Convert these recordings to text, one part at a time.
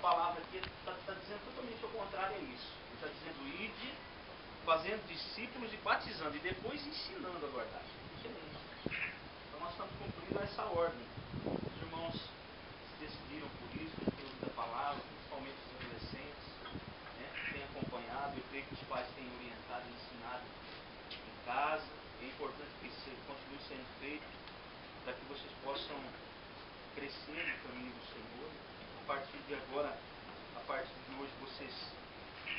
palavra aqui está dizendo totalmente ao contrário a isso. Ele está dizendo: ide, fazendo discípulos e batizando, e depois ensinando a guardar. Então nós estamos cumprindo essa ordem. Os irmãos se decidiram por isso, pelo uso da palavra, principalmente os adolescentes, né, que têm acompanhado. Eu creio que os pais têm orientado e ensinado em casa. É importante que isso continue sendo feito, para que vocês possam crescer no caminho do Senhor. A partir de agora, a partir de hoje, vocês,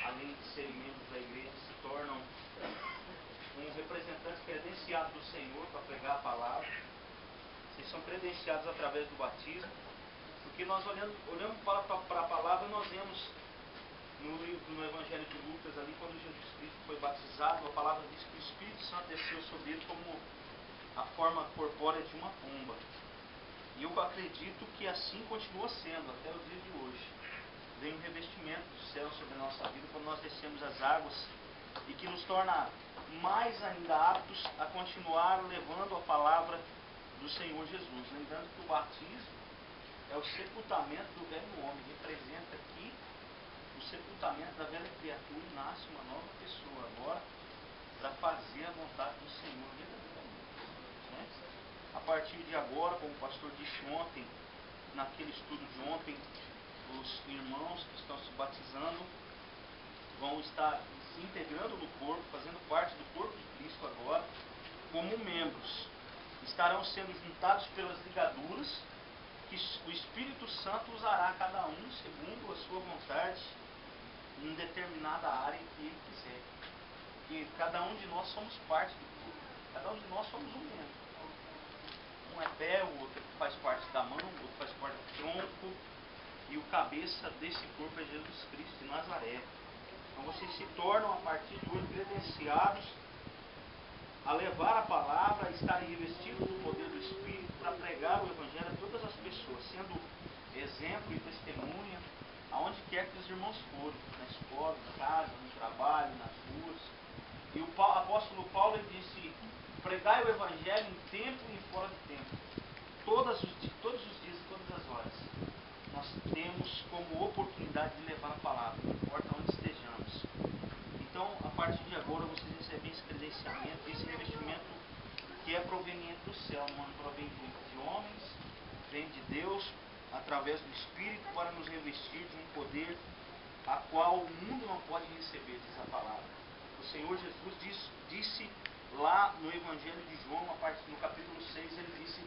além de serem membros da igreja, se tornam um representante credenciado do Senhor para pregar a palavra. Vocês são credenciados através do batismo, porque nós olhamos para a palavra, nós vemos no Evangelho de Lucas, ali, quando Jesus Cristo foi batizado, a palavra diz que o Espírito Santo desceu sobre ele como a forma corpórea de uma pomba. E eu acredito que assim continua sendo até os dias de hoje. Vem um revestimento do céu sobre a nossa vida quando nós descemos as águas, e que nos torna mais ainda aptos a continuar levando a palavra do Senhor Jesus. Lembrando que o batismo é o sepultamento do velho homem, representa aqui o sepultamento da velha criatura, e nasce uma nova pessoa agora para fazer a vontade do Senhor verdadeiramente, né? A partir de agora, como o pastor disse ontem, naquele estudo de ontem, os irmãos que estão se batizando vão estar se integrando no corpo, fazendo parte do corpo de Cristo agora, como membros. Estarão sendo juntados pelas ligaduras que o Espírito Santo usará cada um segundo a sua vontade em determinada área em que ele quiser. E cada um de nós somos parte do corpo. Cada um de nós somos um membro. Um é pé, o outro faz parte da mão, o outro faz parte do tronco. E o cabeça desse corpo é Jesus Cristo de Nazaré. Então vocês se tornam, a partir de hoje, credenciados a levar a palavra, a estarem revestidos do poder do Espírito para pregar o Evangelho a todas as pessoas, sendo exemplo e testemunha aonde quer que os irmãos forem, na escola, em casa, no trabalho, nas ruas. E o apóstolo Paulo, ele disse: pregai o Evangelho em tempo e fora de tempo, todos os dias e todas as horas. Nós temos como oportunidade de levar a palavra, não importa onde estejamos. Então, a partir de agora, vocês recebem esse credenciamento, esse revestimento que é proveniente do céu, não provém de homens, vem de Deus, através do Espírito, para nos revestir de um poder a qual o mundo não pode receber, diz a palavra. O Senhor Jesus disse lá no Evangelho de João, no capítulo 6, ele disse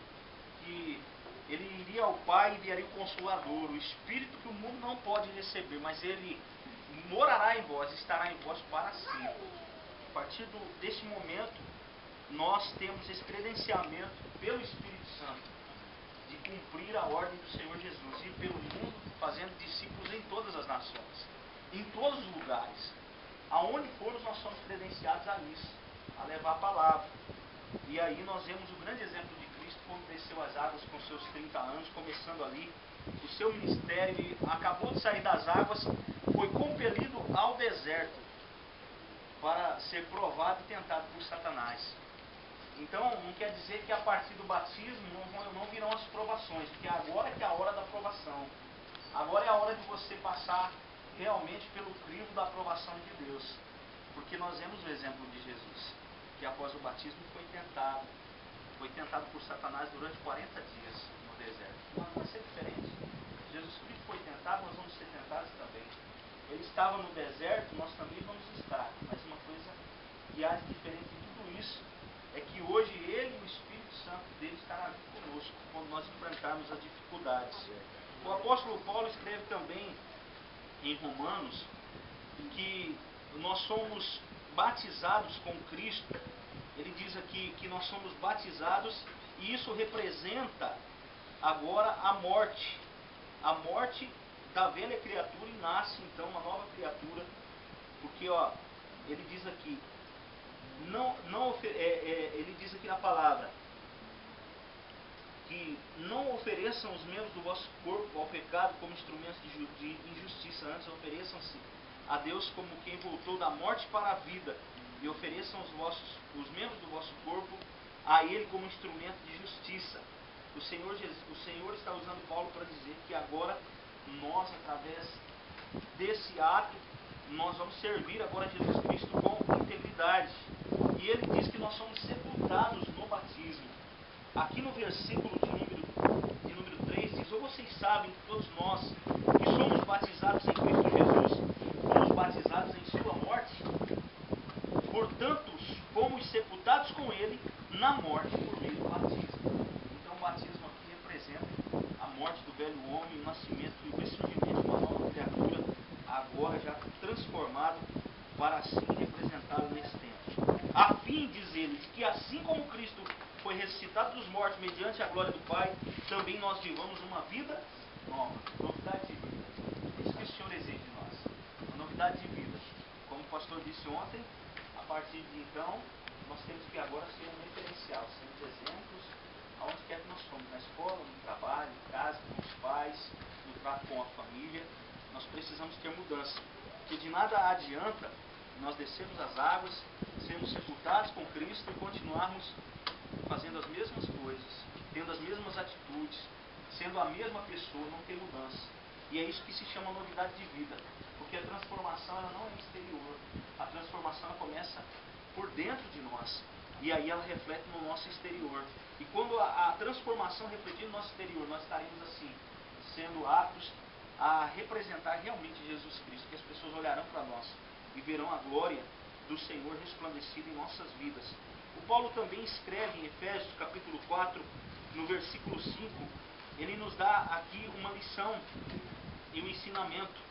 que ele iria ao Pai e enviaria o Consolador, o Espírito que o mundo não pode receber, mas ele morará em vós, estará em vós para sempre. A partir desse momento, nós temos esse credenciamento pelo Espírito Santo de cumprir a ordem do Senhor Jesus, ir pelo mundo fazendo discípulos em todas as nações, em todos os lugares. Aonde formos, nós somos credenciados a isso, a levar a palavra. E aí nós vemos o grande exemplo de Cristo, como desceu as águas com seus 30 anos, começando ali o seu ministério, e acabou de sair das águas, foi compelido ao deserto para ser provado e tentado por Satanás. Então, não quer dizer que a partir do batismo não virão as provações, porque agora é que é a hora da provação. Agora é a hora de você passar realmente pelo crivo da aprovação de Deus. Porque nós vemos o exemplo de Jesus, que após o batismo foi tentado por Satanás durante 40 dias no deserto. Não vai ser diferente. Jesus Cristo foi tentado, nós vamos ser tentados também. Ele estava no deserto, nós também vamos estar. Mas uma coisa que há de diferente de tudo isso é que hoje ele e o Espírito Santo dele estará ali conosco quando nós enfrentarmos as dificuldades. O apóstolo Paulo escreve também em Romanos que nós somos batizados com Cristo. Ele diz aqui que nós somos batizados, e isso representa agora a morte da velha criatura, e nasce então uma nova criatura. Porque ele diz aqui, ele diz aqui na palavra que não ofereçam os membros do vosso corpo ao pecado como instrumentos de injustiça, antes ofereçam-se a Deus como quem voltou da morte para a vida, e ofereçam os membros do vosso corpo a Ele como instrumento de justiça. O Senhor está usando Paulo para dizer que agora nós, através desse ato, nós vamos servir agora Jesus Cristo com integridade. E ele diz que nós somos sepultados no batismo. Aqui no versículo de número 3 diz: ou vocês sabem que todos nós que somos batizados em Cristo Jesus, fomos batizados em sua morte? Portanto, fomos sepultados com ele na morte por meio do batismo. Então o batismo aqui representa a morte do velho homem, o nascimento e o ressurgimento de uma nova criatura, agora já transformado para assim representá-lo nesse tempo. A fim, diz ele, de que assim como Cristo foi ressuscitado dos mortos mediante a glória do Pai, também nós vivamos uma vida nova, novidade de vida. É isso que o Senhor exige de nós, uma novidade de vida. Como o pastor disse ontem, a partir de então, nós temos que agora ser um referencial, sermos exemplos aonde quer que nós fomos, na escola, no trabalho, em casa, com os pais, no trato com a família. Nós precisamos ter mudança, porque de nada adianta nós descermos as águas, sermos sepultados com Cristo e continuarmos fazendo as mesmas coisas, tendo as mesmas atitudes, sendo a mesma pessoa, não ter mudança. E é isso que se chama novidade de vida, porque a transformação ela não é exterior, a transformação ela começa por dentro de nós, e aí ela reflete no nosso exterior. E quando a transformação refletir no nosso exterior, nós estaremos assim, sendo aptos a representar realmente Jesus Cristo, que as pessoas olharão para nós e verão a glória do Senhor resplandecida em nossas vidas. O Paulo também escreve em Efésios capítulo 4, no versículo 5, ele nos dá aqui uma lição e um ensinamento.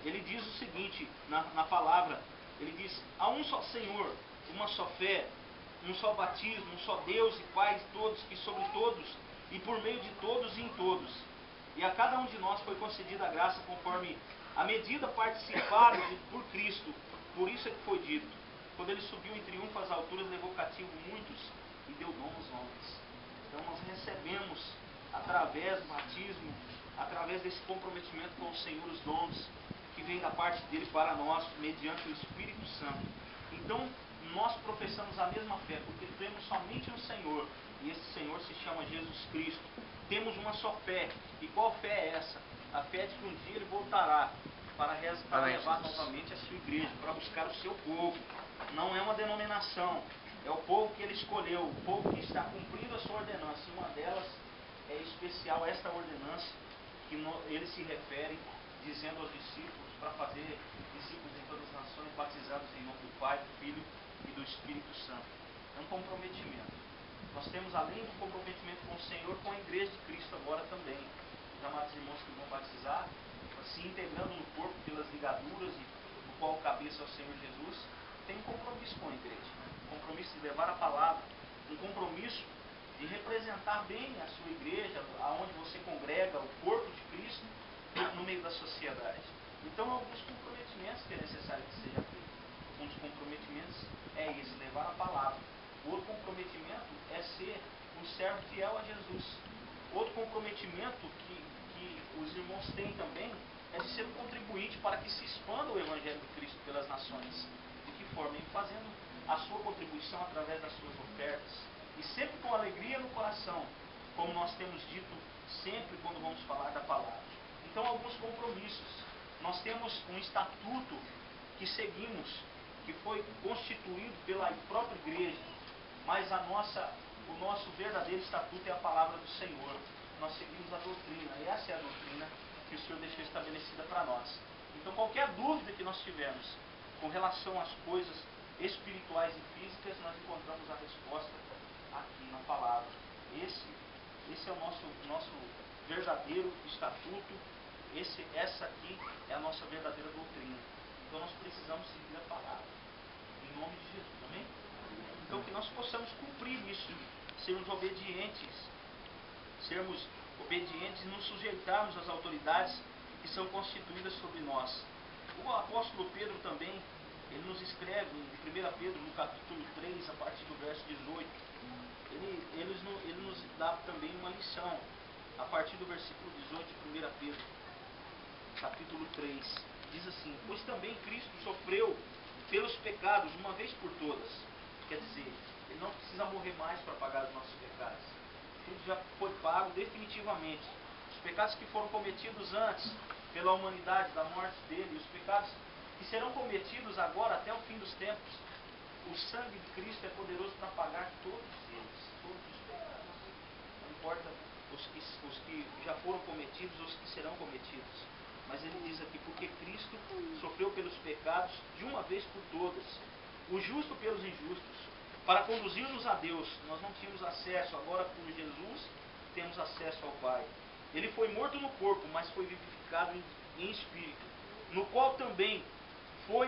Ele diz o seguinte na palavra, ele diz: há um só Senhor, uma só fé, um só batismo, um só Deus e Pai de todos, que sobre todos e por meio de todos e em todos. E a cada um de nós foi concedida a graça conforme a medida participada por Cristo. Por isso é que foi dito: quando ele subiu em triunfo às alturas, levou cativo muitos e deu dom aos homens. Então nós recebemos, através do batismo, através desse comprometimento com o Senhor, os dons que vêm da parte dele para nós, mediante o Espírito Santo. Então nós professamos a mesma fé, porque cremos somente no Senhor, e esse Senhor se chama Jesus Cristo. Temos uma só fé. E qual fé é essa? A fé de que um dia ele voltará para levar novamente a sua igreja, para buscar o seu povo. Não é uma denominação, é o povo que ele escolheu, o povo que está cumprindo a sua ordenança. E uma delas é especial, esta ordenança que ele se refere, dizendo aos discípulos, para fazer discípulos em todas as nações, batizados em nome do Pai, do Filho e do Espírito Santo. É um comprometimento. Nós temos, além do comprometimento com o Senhor, com a igreja de Cristo agora também. Os amados irmãos que vão batizar, se integrando no corpo pelas ligaduras, e do qual o cabeça é o Senhor Jesus, tem um compromisso com a igreja. Um compromisso de levar a palavra, um compromisso de representar bem a sua igreja, aonde você congrega o corpo de Cristo no meio da sociedade. Então, alguns comprometimentos que é necessário que seja feito. Um dos comprometimentos é esse, levar a palavra. O outro comprometimento é ser um servo fiel a Jesus. Outro comprometimento que os irmãos têm também é de ser um contribuinte para que se expanda o Evangelho de Cristo pelas nações. De que forma? Em fazendo a sua contribuição através das suas ofertas. E sempre com alegria no coração, como nós temos dito sempre quando vamos falar da palavra. Então, alguns compromissos. Nós temos um estatuto que seguimos, que foi constituído pela própria igreja, mas o nosso verdadeiro estatuto é a palavra do Senhor. Nós seguimos a doutrina, e essa é a doutrina que o Senhor deixou estabelecida para nós. Então, qualquer dúvida que nós tivermos com relação às coisas espirituais e físicas, nós encontramos a resposta aqui na palavra. Esse é o nosso verdadeiro estatuto. Essa aqui é a nossa verdadeira doutrina. Então nós precisamos seguir a palavra, em nome de Jesus, amém? Então que nós possamos cumprir isso, sermos obedientes e nos sujeitarmos às autoridades que são constituídas sobre nós. O apóstolo Pedro também, ele nos escreve em 1 Pedro, no capítulo 3, a partir do verso 18, ele nos dá também uma lição, a partir do versículo 18 de 1 Pedro, capítulo 3, diz assim: pois também Cristo sofreu pelos pecados uma vez por todas. Quer dizer, ele não precisa morrer mais para pagar os nossos pecados. Tudo já foi pago definitivamente. Os pecados que foram cometidos antes, pela humanidade, da morte dele, e os pecados que serão cometidos agora até o fim dos tempos. O sangue de Cristo é poderoso para pagar todos eles, todos os pecados. Não importa os que já foram cometidos ou os que serão cometidos. Mas ele diz aqui, porque Cristo sofreu pelos pecados de uma vez por todas, o justo pelos injustos, para conduzir-nos a Deus. Nós não tínhamos acesso, agora por Jesus temos acesso ao Pai. Ele foi morto no corpo, mas foi vivificado em espírito, no qual também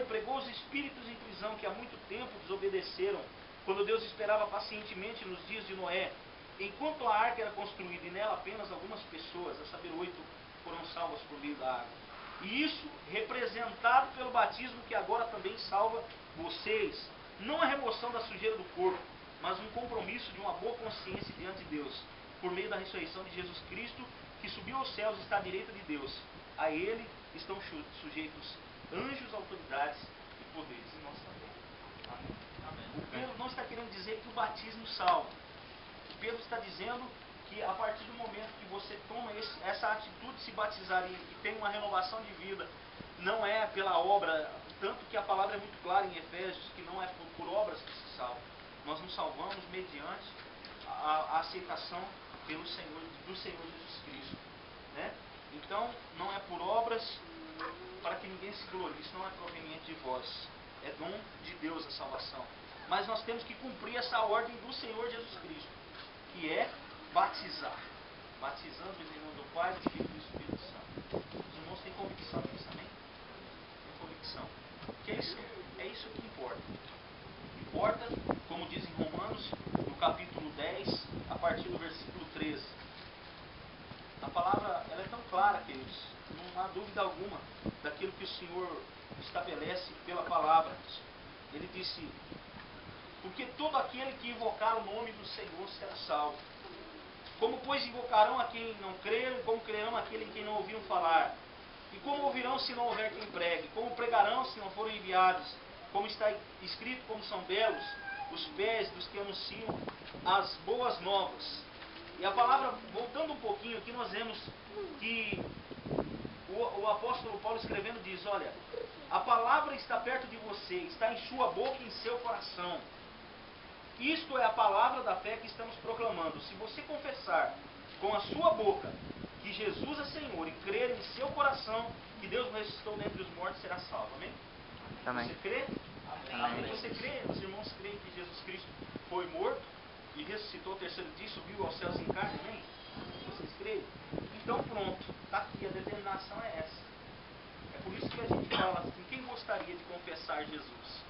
pregou os espíritos em prisão que há muito tempo desobedeceram, quando Deus esperava pacientemente nos dias de Noé, enquanto a arca era construída, e nela apenas algumas pessoas, a saber 8, foram salvas por meio da água. E isso representado pelo batismo que agora também salva vocês, não a remoção da sujeira do corpo, mas um compromisso de uma boa consciência diante de Deus, por meio da ressurreição de Jesus Cristo, que subiu aos céus e está à direita de Deus. A Ele estão sujeitos anjos, autoridades e poderes, e nós também. Amém? Amém. O Pedro não está querendo dizer que o batismo salva. O Pedro está dizendo que a partir do momento que você toma essa atitude de se batizar e tem uma renovação de vida, não é pela obra, tanto que a palavra é muito clara em Efésios, que não é por obras que se salva. Nós nos salvamos mediante a aceitação do Senhor Jesus Cristo. Né? Então, não é por obras para que ninguém se glorie, isso não é proveniente de vós, é dom de Deus a salvação. Mas nós temos que cumprir essa ordem do Senhor Jesus Cristo, que é batizar, batizando em nome do Pai, do Filho e do Espírito Santo. Os irmãos têm convicção disso, amém? Tem convicção. Que é isso que importa. Importa, como diz em Romanos, no capítulo 10, a partir do versículo 13. A palavra ela é tão clara, queridos, não há dúvida alguma daquilo que o Senhor estabelece pela palavra. Ele disse, porque todo aquele que invocar o nome do Senhor será salvo. Como, pois, invocarão a quem não creram, e como crerão aquele em quem não ouviram falar? E como ouvirão se não houver quem pregue? Como pregarão se não forem enviados? Como está escrito, como são belos os pés dos que anunciam as boas novas. E a palavra, voltando um pouquinho aqui, nós vemos que o apóstolo Paulo escrevendo diz, olha, a palavra está perto de você, está em sua boca e em seu coração. Isto é a palavra da fé que estamos proclamando. Se você confessar com a sua boca que Jesus é Senhor e crer em seu coração que Deus ressuscitou dentre os mortos, será salvo. Amém? Amém. Você crê? Amém. Amém. Você crê? Os irmãos creem que Jesus Cristo foi morto e ressuscitou o terceiro dia e subiu aos céus em carne? Amém? Vocês creem? Então pronto. Está aqui. A determinação é essa. É por isso que a gente fala assim, quem gostaria de confessar Jesus?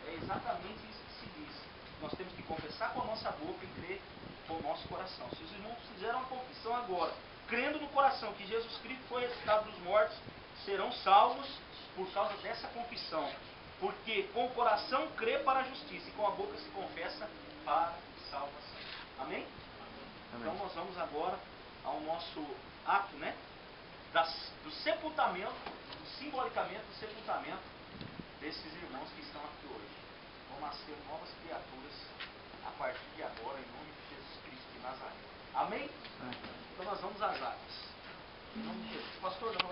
É exatamente isso que se diz. Nós temos que confessar com a nossa boca e crer com o nosso coração. Se os irmãos fizeram uma confissão agora, crendo no coração que Jesus Cristo foi ressuscitado dos mortos, serão salvos por causa dessa confissão. Porque com o coração crê para a justiça e com a boca se confessa para a salvação. Amém? Amém. Então nós vamos agora ao nosso ato, né? Do sepultamento, simbolicamente do sepultamento desses irmãos que estão aqui hoje. Vão nascer novas criaturas a partir de agora, em nome de Jesus Cristo de Nazaré. Amém? Amém. Então nós vamos às águas. Em nome de Jesus. Pastor, não.